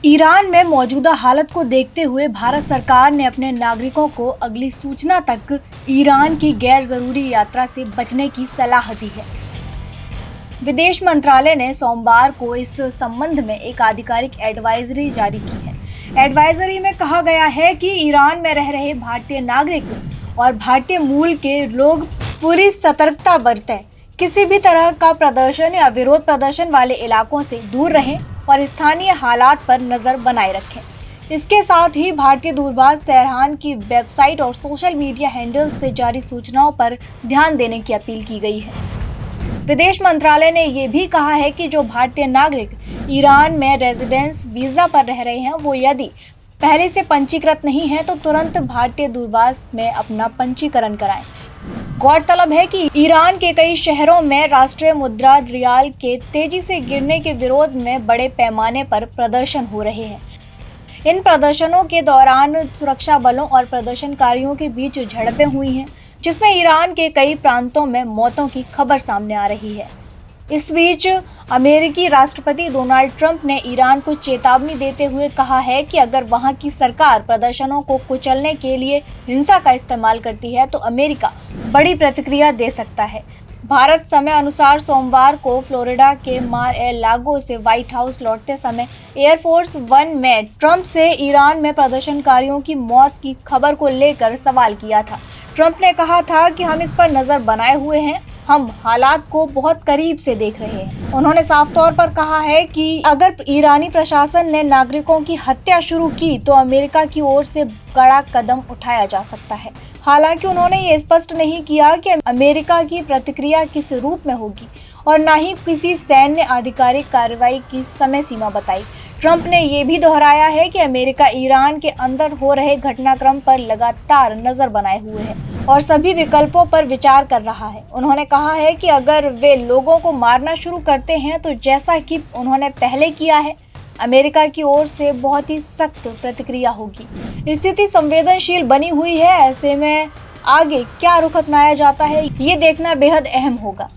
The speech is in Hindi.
ईरान में मौजूदा हालत को देखते हुए भारत सरकार ने अपने नागरिकों को अगली सूचना तक ईरान की गैर जरूरी यात्रा से बचने की सलाह दी है। विदेश मंत्रालय ने सोमवार को इस संबंध में एक आधिकारिक एडवाइजरी जारी की है। एडवाइजरी में कहा गया है कि ईरान में रह रहे भारतीय नागरिक और भारतीय मूल के लोग पूरी सतर्कता बरतें, किसी भी तरह का प्रदर्शन या विरोध प्रदर्शन वाले इलाकों से दूर रहें और स्थानीय हालात पर नजर बनाए रखें। इसके साथ ही भारतीय दूतावास तेहरान की वेबसाइट और सोशल मीडिया हैंडल्स से जारी सूचनाओं पर ध्यान देने की अपील की गई है। विदेश मंत्रालय ने ये भी कहा है कि जो भारतीय नागरिक ईरान में रेजिडेंस वीजा पर रह रहे हैं, वो यदि पहले से पंजीकृत नहीं है तो तुरंत भारतीय दूतावास में अपना पंजीकरण कराएं। गौरतलब है कि ईरान के कई शहरों में राष्ट्रीय मुद्रा रियाल के तेजी से गिरने के विरोध में बड़े पैमाने पर प्रदर्शन हो रहे हैं। इन प्रदर्शनों के दौरान सुरक्षा बलों और प्रदर्शनकारियों के बीच झड़पें हुई हैं, जिसमें ईरान के कई प्रांतों में मौतों की खबर सामने आ रही है। इस बीच अमेरिकी राष्ट्रपति डोनाल्ड ट्रंप ने ईरान को चेतावनी देते हुए कहा है कि अगर वहां की सरकार प्रदर्शनों को कुचलने के लिए हिंसा का इस्तेमाल करती है तो अमेरिका बड़ी प्रतिक्रिया दे सकता है। भारत समय अनुसार सोमवार को फ्लोरिडा के मार-ए-लागो से व्हाइट हाउस लौटते समय एयरफोर्स वन में ट्रंप से ईरान में प्रदर्शनकारियों की मौत की खबर को लेकर सवाल किया था। ट्रंप ने कहा था कि हम इस पर नजर बनाए हुए हैं, हम हालात को बहुत करीब से देख रहे हैं। उन्होंने साफ तौर पर कहा है कि अगर ईरानी प्रशासन ने नागरिकों की हत्या शुरू की तो अमेरिका की ओर से कड़ा कदम उठाया जा सकता है। हालांकि उन्होंने ये स्पष्ट नहीं किया कि अमेरिका की प्रतिक्रिया किस रूप में होगी और न ही किसी सैन्य आधिकारिक कार्रवाई की समय सीमा बताई। ट्रंप ने यह भी दोहराया है कि अमेरिका ईरान के अंदर हो रहे घटनाक्रम पर लगातार नजर बनाए हुए है और सभी विकल्पों पर विचार कर रहा है। उन्होंने कहा है कि अगर वे लोगों को मारना शुरू करते हैं तो जैसा कि उन्होंने पहले किया है, अमेरिका की ओर से बहुत ही सख्त प्रतिक्रिया होगी। स्थिति संवेदनशील बनी हुई है, ऐसे में आगे क्या रुख अपनाया जाता है ये देखना बेहद अहम होगा।